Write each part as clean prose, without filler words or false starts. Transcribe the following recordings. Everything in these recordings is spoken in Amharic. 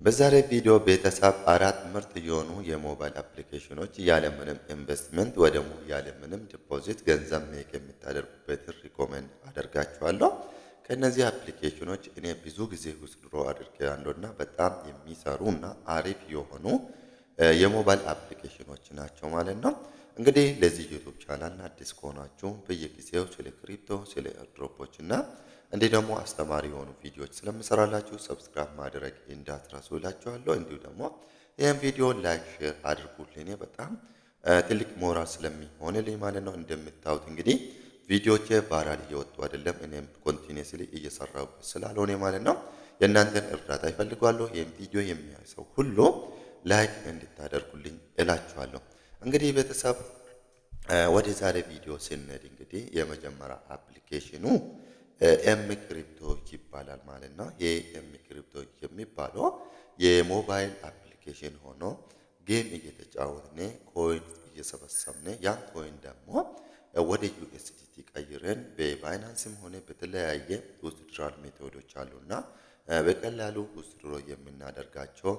በዛሬ ቪዲዮ ቤተሰብ አራት ምርጥ የሆኑ የሞባይል አፕሊኬሽኖች ያለምንም ኢንቨስትመንት ወይ ደግሞ ያለምንም ዲፖዚት ገንዘብ ሜክ የምታደርጉበትን ሪኮመንድ አደርጋችኋለሁ። ከነዚህ አፕሊኬሽኖች እኔ ብዙ ጊዜ ውስድሮ አድርጌያለሁና በጣም የሚሰሩና አሪፍ የሆኑ የሞባይል አፕሊኬሽኖች ናቸው ማለት ነው። እንግዲህ ለዚህ ዩቲዩብ ቻናል አዲስ ከሆናችሁ በየጊዜው ስለ ክሪፕቶ፣ ስለ ኤርድሮፖች እና እንዲህ ደግሞ አስተማሪ የሆኑ ቪዲዮዎች ስለምሰራላችሁ ሰብስክራይብ ማድረግ እንዳትረሱ እላችኋለሁ። እንዲሁ ደግሞ ይህን ቪዲዮ ላይክ፣ ሼር አድርጉልኝ በጣም ትልቅ ሞራል ስለሚሆንልኝ ማለት ነው። እንደምታዩት እንግዲህ ቪዲዮቼ ቫይራል እየወጡ አይደለም፣ እኔም ኮንቲኒየስሊ እየሰራሁ ስላልሆነ ማለት ነው። የእናንተን እርዳታ ይፈልጋለሁ። ይህን ቪዲዮ የሚያይ ሰው ሁሉ ላይክ እንድታደርጉልኝ እላችኋለሁ። እንግዲህ ቤተሰብ ወደ ዛሬ ቪዲዮ ስንሄድ እንግዲህ የመጀመሪያ አፕሊኬሽኑ ኤም ክሪፕቶ ይባላል ማለት ነው። ይሄ ኤም ክሪፕቶ የሚባለው የሞባይል አፕሊኬሽን ሆኖ ጌም እየተጫወትን ኮይን እየሰበሰብን ያን ኮይን ደግሞ ወደ ዩኤስዲቲ ቀይረን በባይናንስም ሆነ በተለያየ ዊዝድራል ሜቶዶች አሉና በቀላሉ ዊዝድሮ የምናደርጋቸው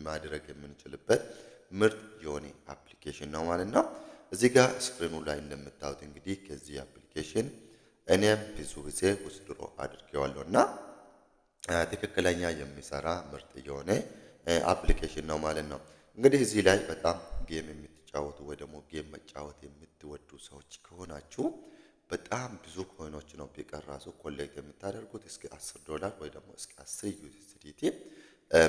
ማድረግ የምንችልበት ምርጥ የሆነ አፕሊኬሽን ነው ማለት ነው። እዚህ ጋር ስክሪኑ ላይ እንደምታዩት እንግዲህ ከዚህ አፕሊኬሽን እኔም ብዙ ጊዜ ዊዝድሮ አድርጌዋለሁ እና ትክክለኛ የሚሰራ ምርጥ የሆነ አፕሊኬሽን ነው ማለት ነው። እንግዲህ እዚህ ላይ በጣም ጌም የምትጫወቱ ወይ ደግሞ ጌም መጫወት የምትወዱ ሰዎች ከሆናችሁ በጣም ብዙ ኮይኖች ነው ቢቀር ራሱ ኮሌክት የምታደርጉት እስከ $10 ወይ ደግሞ እስከ 10 ዩኤስዲቲ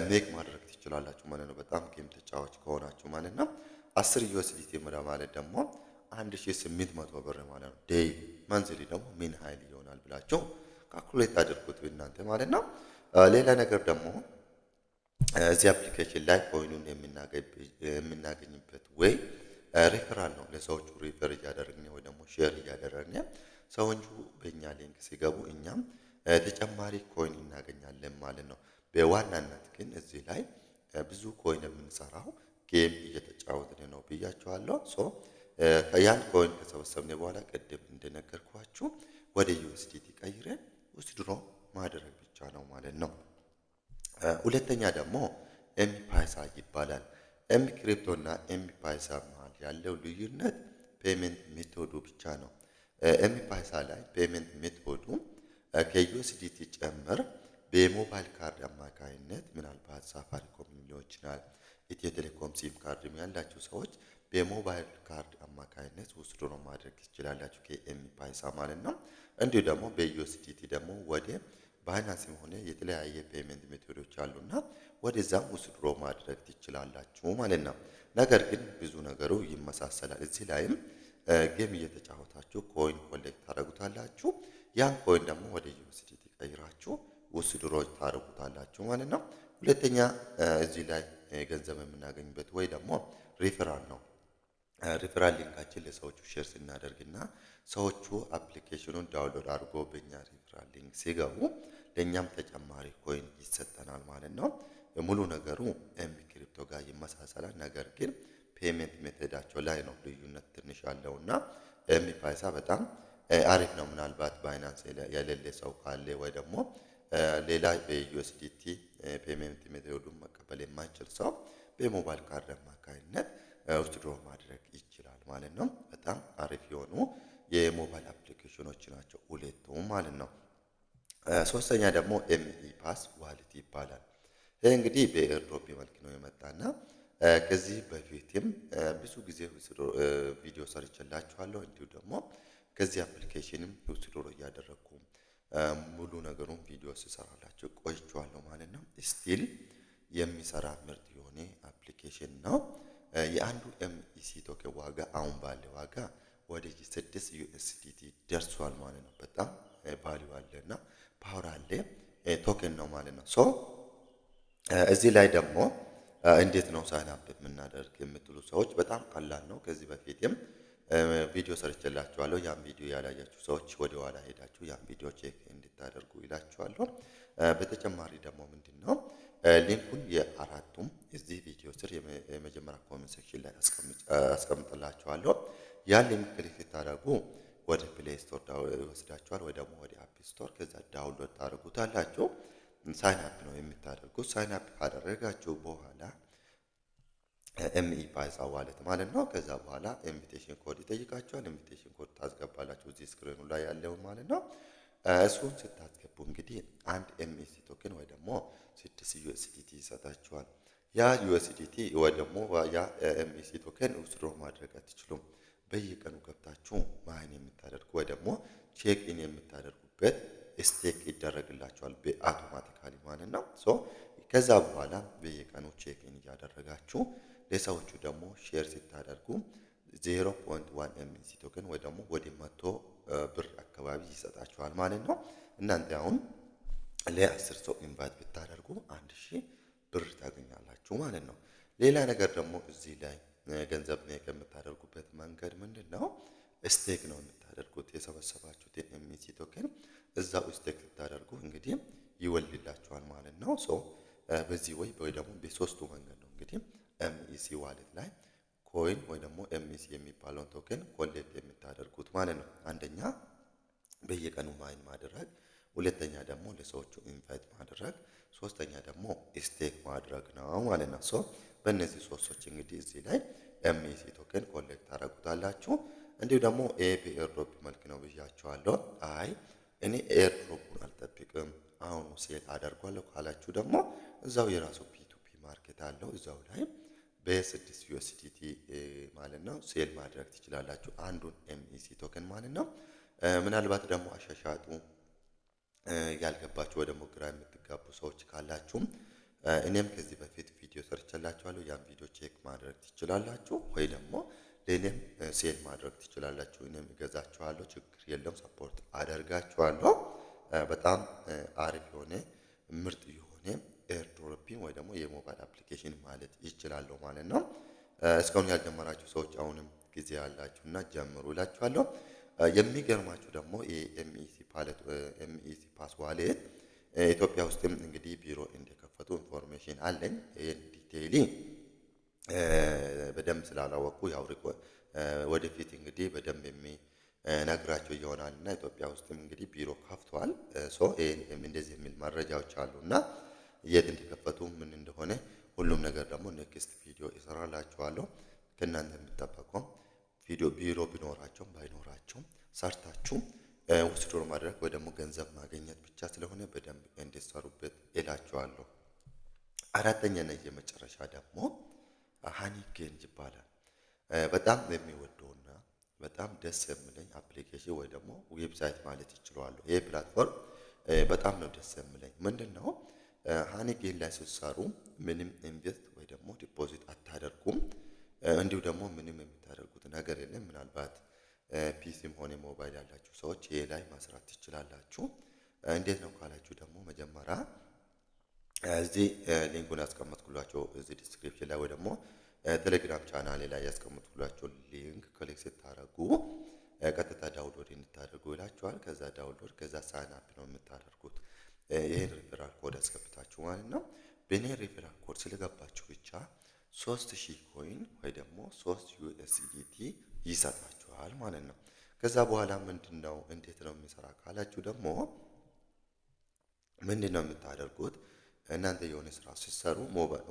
ሜክ ማድረግ ትችላላችሁ ማለት ነው። በጣም ጌም ተጫዋች ከሆናችሁ ማለት ነው። 10 ዩኤስዲቲ ማለት ደግሞ 1800 ብር ማለት ነው። ዴይ መንዝሊ ደግሞ ምን ኃይል ይሆናል ብላችሁ ካልኩሌት አድርጉት እናንተ ማለት ነው። ሌላ ነገር ደግሞ እዚህ አፕሊኬሽን ላይ ኮይኑን የምናገኝበት ወይ ሪፈራል ነው። ለሰዎቹ ሪፈር እያደረግን ወይ ደግሞ ሼር እያደረግን ሰዎቹ በእኛ ሊንክ ሲገቡ እኛም ተጨማሪ ኮይን እናገኛለን ማለት ነው። በዋናነት ግን እዚህ ላይ ብዙ ኮይን የምንሰራው ጌም እየተጫወትን ነው ብያችኋለሁ። ከያን ኮይን ከሰበሰብን በኋላ ቅድም እንደነገርኳችሁ ወደ ዩኤስዲቲ ቀይረን ዊዝድሮ ማድረግ ብቻ ነው ማለት ነው። ሁለተኛ ደግሞ ኤምፓይሳ ይባላል። ኤም ክሪፕቶ እና ኤምፓይሳ መሃል ያለው ልዩነት ፔመንት ሜቶዱ ብቻ ነው። ኤምፓይሳ ላይ ፔመንት ሜቶዱ ከዩኤስዲቲ ጨምር በሞባይል ካርድ አማካኝነት ምናልባት ሳፋሪኮም ሊሆን ይችላል፣ ኢትዮ ቴሌኮም ሲም ካርድ ያላችሁ ሰዎች በሞባይል ካርድ አማካኝነት ዊዝድሮ ማድረግ ትችላላችሁ ከኤምፓይሳ ማለት ነው። እንዲሁ ደግሞ በዩኤስዲቲ ደግሞ ወደ ባይናንስም ሆነ የተለያየ ፔመንት ሜቶዶች አሉና ወደዛም ዊዝድሮ ማድረግ ትችላላችሁ ማለት ነው። ነገር ግን ብዙ ነገሩ ይመሳሰላል። እዚህ ላይም ጌም እየተጫወታችሁ ኮይን ኮሌክት ታደርጉታላችሁ። ያን ኮይን ደግሞ ወደ ዩኤስዲቲ ቀይራችሁ ዊዝድሮ ታደርጉታላችሁ ማለት ነው። ሁለተኛ እዚህ ላይ ገንዘብ የምናገኝበት ወይ ደግሞ ሪፈራል ነው። ሪፈራል ሊንካችን ለሰዎቹ ሼር ስናደርግና ሰዎቹ አፕሊኬሽኑን ዳውንሎድ አድርጎ በእኛ ሪፈራል ሊንክ ሲገቡ ለእኛም ተጨማሪ ኮይን ይሰጠናል ማለት ነው። ሙሉ ነገሩ ኤም ክሪፕቶ ጋር ይመሳሰላል። ነገር ግን ፔመንት ሜቶዳቸው ላይ ነው ልዩነት ትንሽ ያለውና ኤምፓይሳ በጣም አሪፍ ነው። ምናልባት ባይናንስ የሌለ ሰው ካለ ወይ ደግሞ ሌላ በዩኤስዲቲ ፔመንት ሜቶዱን መቀበል የማይችል ሰው በሞባይል ካርድ አማካኝነት ዊዝድሮ ማድረግ ይችላል ማለት ነው። በጣም አሪፍ የሆኑ የሞባይል አፕሊኬሽኖች ናቸው ሁለቱም ማለት ነው። ሶስተኛ ደግሞ ኤምኢፓስ ዋሌት ይባላል። ይህ እንግዲህ በኤርድሮፕ መልክ ነው የመጣና ከዚህ በፊትም ብዙ ጊዜ ቪዲዮ ሰርቼላችኋለሁ። እንዲሁ ደግሞ ከዚህ አፕሊኬሽንም ዊዝድሮ እያደረግኩ ሙሉ ነገሩን ቪዲዮ ሲሰራላችሁ ቆይቼዋለሁ ማለት ነው። ስቲል የሚሰራ ምርጥ የሆነ አፕሊኬሽን ነው። የአንዱ ኤምኢሲ ቶከን ዋጋ አሁን ባለ ዋጋ ወደ 6 ዩኤስዲቲ ደርሷል ማለት ነው። በጣም ቫልዩ አለና ፓወር አለ ቶከን ነው ማለት ነው። እዚህ ላይ ደግሞ እንዴት ነው ሳይን አፕ የምናደርግ የምትሉ ሰዎች በጣም ቀላል ነው። ከዚህ በፊትም ቪዲዮ ሰርቼላችኋለሁ። ያን ቪዲዮ ያላያችሁ ሰዎች ወደ ኋላ ሄዳችሁ ያን ቪዲዮ ቼክ እንድታደርጉ ይላችኋለሁ። በተጨማሪ ደግሞ ምንድነው ሊንኩን የአራቱም እዚህ ቪዲዮ ስር የመጀመሪያ ኮሜንት ሴክሽን ላይ አስቀምጥላችኋለሁ። ያን ሊንክ ክሊክ ስታደርጉ ወደ ፕሌይ ስቶር ይወስዳችኋል ወይ ደግሞ ወደ አፕ ስቶር ከዛ ዳውንሎድ ታደርጉታላችሁ። ሳይን አፕ ነው የምታደርጉት። ሳይን አፕ ካደረጋችሁ በኋላ ኤምኢ ፓይሳ ዋሌት ማለት ነው። ከዛ በኋላ ኢንቪቴሽን ኮድ ይጠይቃችኋል። ኢንቪቴሽን ኮድ ታስገባላችሁ እዚህ ስክሪኑ ላይ ያለውን ማለት ነው። እሱን ስታስገቡ እንግዲህ አንድ ኤምኢሲ ቶክን ወይ ደግሞ 6 ዩኤስዲቲ ይሰጣችኋል። ያ ዩኤስዲቲ ወይ ደግሞ ያ ኤምኢሲ ቶክን ውስድሮ ማድረግ አትችሉም። በየቀኑ ገብታችሁ ማይን የምታደርጉ ወይ ደግሞ ቼክ ኢን የምታደርጉበት ስቴክ ይደረግላችኋል በአውቶማቲካሊ ማለት ነው። ከዛ በኋላ በየቀኑ ቼክ ኢን እያደረጋችሁ ለሰዎቹ ደግሞ ሼር ስታደርጉ 0.1 ኤምኢሲ ቶክን ወይ ደግሞ ወደ 100 ብር አካባቢ ይሰጣችኋል ማለት ነው። እናንተ አሁን ለ10 ሰው ኢንቫይት ብታደርጉ 1000 ብር ታገኛላችሁ ማለት ነው። ሌላ ነገር ደግሞ እዚህ ላይ ገንዘብ ሜክ የምታደርጉበት መንገድ ምንድነው? ስቴክ ነው የምታደርጉት። የሰበሰባችሁትን ኤምኢሲ ቶክን እዛው ስቴክ ስታደርጉ እንግዲህ ይወልድላችኋል ማለት ነው። በዚህ ወይ ደግሞ በሶስቱ መንገድ ነው እንግዲህ ኤምኢሲ ዋሌት ላይ ኮይን ወይ ደግሞ ኤምኢሲ የሚባለውን ቶክን ኮሌክት የምታደርጉት ማለት ነው። አንደኛ በየቀኑ ማይን ማድረግ፣ ሁለተኛ ደግሞ ለሰዎቹ ኢንቫይት ማድረግ፣ ሶስተኛ ደግሞ ስቴክ ማድረግ ነው ማለት ነው። በእነዚህ ሶስቶች እንግዲህ እዚህ ላይ ኤምኢሲ ቶክን ኮሌክት ታደርጉታላችሁ። እንዲሁ ደግሞ በኤርድሮፕ መልክ ነው ብያችኋለሁ። አይ እኔ ኤርድሮፑን አልጠብቅም አሁኑ ሴል አደርጓለሁ ካላችሁ ደግሞ እዛው የራሱ ፒቱፒ ማርኬት አለው እዛው ላይ በ6 ዩኤስዲቲ ማለት ነው ሴል ማድረግ ትችላላችሁ አንዱን ኤምኢሲ ቶክን ማለት ነው። ምናልባት ደግሞ አሻሻጡ ያልገባችሁ ወይ ደግሞ ግራ የምትጋቡ ሰዎች ካላችሁም እኔም ከዚህ በፊት ቪዲዮ ሰርቼላችኋለሁ። ያን ቪዲዮ ቼክ ማድረግ ትችላላችሁ፣ ወይ ደግሞ ለእኔም ሴል ማድረግ ትችላላችሁ። እኔም እገዛችኋለሁ፣ ችግር የለም፣ ሰፖርት አደርጋችኋለሁ። በጣም አሪፍ የሆነ ምርጥ የሆነ ኤርድሮፒን ወይ ደግሞ የሞባይል አፕሊኬሽን ማለት ይችላለሁ ማለት ነው። እስካሁን ያልጀመራችሁ ሰዎች አሁንም ጊዜ ያላችሁና ጀምሩ እላችኋለሁ። የሚገርማችሁ ደግሞ የኤምኢሲ ፓስ ዋሌት ኢትዮጵያ ውስጥም እንግዲህ ቢሮ እንደከፈቱ ኢንፎርሜሽን አለኝ። ዲቴይሊ በደንብ ስላላወቁ ያው ወደፊት እንግዲህ በደንብ የሚነግራቸው ይሆናልና ኢትዮጵያ ውስጥም እንግዲህ ቢሮ ከፍቷል። እንደዚህ የሚል መረጃዎች አሉና የት እንደከፈቱ ምን እንደሆነ ሁሉም ነገር ደግሞ ኔክስት ቪዲዮ ይሰራላችኋለሁ። ከእናንተ የሚጠበቀው ቢሮ ቢኖራቸውም ባይኖራቸውም ሰርታችሁ ውስድሮ ማድረግ ወይ ደግሞ ገንዘብ ማግኘት ብቻ ስለሆነ በደንብ እንዲሰሩበት እላችኋለሁ። አራተኛና የመጨረሻ ደግሞ ሃኒጌንጅ ይባላል። በጣም የሚወደውና በጣም ደስ የሚለኝ አፕሊኬሽን ወይ ደግሞ ዌብሳይት ማለት ይችላልው። ይሄ ፕላትፎርም በጣም ነው ደስ የሚለኝ። ምንድነው? ሃኒጌን ላይ ስትሰሩ ምንም ኢንቨስት ወይ ደግሞ ዲፖዚት አታደርጉም። እንዲሁ ደግሞ ምንም የምታደርጉት ነገር የለም። ምናልባት ፒሲም ሆነ ሞባይል ያላችሁ ሰዎች ይሄ ላይ መስራት ትችላላችሁ። እንዴት ነው ካላችሁ ደግሞ መጀመሪያ እዚህ ሊንኩን ያስቀመጥኩላችሁ እዚህ ዲስክሪፕሽን ላይ ወይ ደግሞ ቴሌግራም ቻናሌ ላይ ያስቀመጥኩላችሁ ሊንክ ክሊክ ስታደርጉ ቀጥታ ዳውንሎድ እንድታደርጉ ይላችኋል። ከዛ ዳውንሎድ ከዛ ሳይን አፕ ነው የምታደርጉት። ይሄን ሪፈራል ኮድ አስገብታችሁ ማለት ነው። በእኔ ሪፈራል ኮድ ስለገባችሁ ብቻ 3000 ኮይን ወይ ደግሞ 3 ዩኤስዲቲ ይሰጣችኋል ማለት ነው። ከዛ በኋላ ምንድነው እንዴት ነው የሚሰራ ካላችሁ ደግሞ ምንድነው የምታደርጉት? እናንተ የሆነ ስራ ሲሰሩ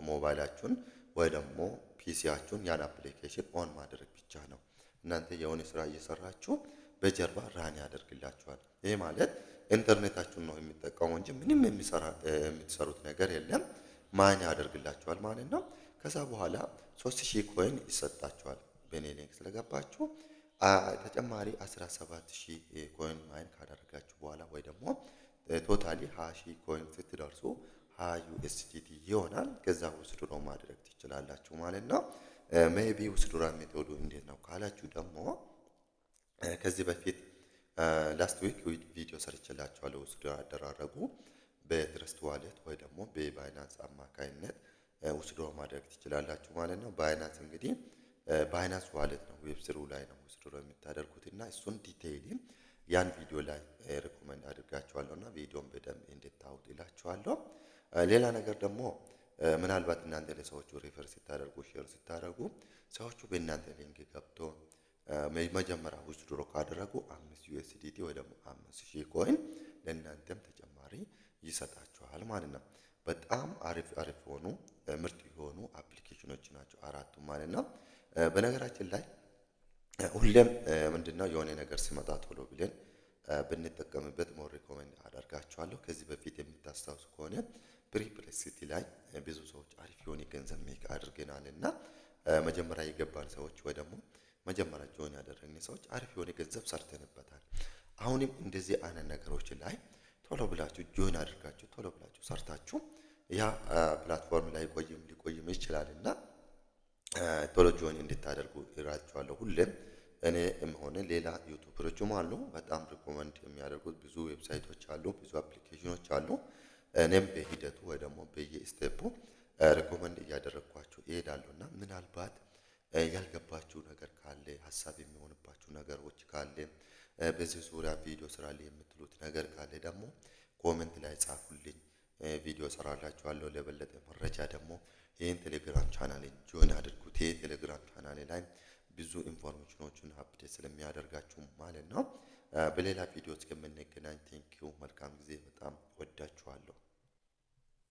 ሞባይላችሁን ወይ ደግሞ ፒሲያችሁን ያን አፕሊኬሽን ኦን ማድረግ ብቻ ነው። እናንተ የሆነ ስራ እየሰራችሁ በጀርባ ራን ያደርግላችኋል። ይሄ ማለት ኢንተርኔታችሁን ነው የሚጠቀመው እንጂ ምንም የምትሰሩት ነገር የለም። ማን ያደርግላችኋል ማለት ነው። ከዛ በኋላ 3000 ኮይን ይሰጣችኋል። በኔ ሊንክ ስለገባችሁ ተጨማሪ 17000 ኮይን ማይን ካደረጋችሁ በኋላ ወይ ደግሞ ቶታሊ 20000 ኮይን ስትደርሱ 20 ዩኤስዲቲ ይሆናል። ከዛ ውስድሮ ማድረግ ትችላላችሁ ማለት ነው። ሜቢ ውስድሮ ሜቶዱ እንዴት ነው ካላችሁ ደግሞ ከዚህ በፊት ላስት ዊክ ቪዲዮ ሰርችላችኋለሁ። ውስድሮ አደራረጉ በትረስት ዋሌት ወይ ደግሞ በባይናንስ አማካይነት ውስድሮ ማድረግ ትችላላችሁ ማለት ነው። ባይናንስ እንግዲህ ባይናንስ ዋሌት ነው፣ ዌብ3 ላይ ነው ውስድሮ የምታደርጉት እና እሱን ዲቴይሊ ያን ቪዲዮ ላይ ሪኮመንድ አድርጋችኋለሁና ቪዲዮን በደንብ እንድታዩት ይላችኋለሁ። ሌላ ነገር ደግሞ ምናልባት እናንተ ለሰዎቹ ሪፈር ስታደርጉ ሼር ስታደርጉ ሰዎቹ በእናንተ ሊንክ ገብቶ መጀመሪያ ውስድሮ ካደረጉ 5 ዩኤስዲቲ ወይ ደግሞ 5000 ኮይን ለእናንተም ተጨማሪ ይሰጣችኋል ማለት ነው። በጣም አሪፍ አሪፍ የሆኑ ምርጥ የሆኑ አፕሊኬሽኖች ናቸው አራቱም ማለት ነው። በነገራችን ላይ ሁሌም ምንድነው የሆነ ነገር ሲመጣ ቶሎ ብለን ብንጠቀምበት ሞር ሪኮመንድ አደርጋችኋለሁ። ከዚህ በፊት የምታስታውሱ ከሆነ ፕሪፕሌክሲቲ ላይ ብዙ ሰዎች አሪፍ የሆነ ገንዘብ ሜክ አድርገናል እና መጀመሪያ የገባን ሰዎች ወይ ደግሞ መጀመሪያ ጆይን ያደረግን ሰዎች አሪፍ የሆነ ገንዘብ ሰርተንበታል። አሁንም እንደዚህ አይነት ነገሮች ላይ ቶሎ ብላችሁ ጆይን አድርጋችሁ ቶሎ ብላችሁ ሰርታችሁ ያ ፕላትፎርም ላይ ሊቆይም ይችላል እና ቶሎ ጆይን እንድታደርጉ እላችኋለሁ። ሁሌም እኔም ሆነ ሌላ ዩቱበሮችም አሉ በጣም ሪኮመንድ የሚያደርጉት ብዙ ዌብሳይቶች አሉ፣ ብዙ አፕሊኬሽኖች አሉ። እኔም በሂደቱ ወይ ደግሞ በየስቴፑ ሪኮመንድ እያደረግኳችሁ እሄዳለሁ እና ምናልባት ያልገባችሁ ነገር ካለ ሀሳብ የሚሆንባችሁ ነገሮች ካለ በዚህ ዙሪያ ቪዲዮ ስራልኝ የምትሉት ነገር ካለ ደግሞ ኮሜንት ላይ ጻፉልኝ። ቪዲዮ ሰራላችኋለሁ። ለበለጠ መረጃ ደግሞ ይህን ቴሌግራም ቻናሌን ጆይን አድርጉት። ይህ ቴሌግራም ቻናሌ ላይ ብዙ ኢንፎርሜሽኖችን አፕዴት ስለሚያደርጋችሁ ማለት ነው። በሌላ ቪዲዮ እስከምንገናኝ ቴንኪው። መልካም ጊዜ። በጣም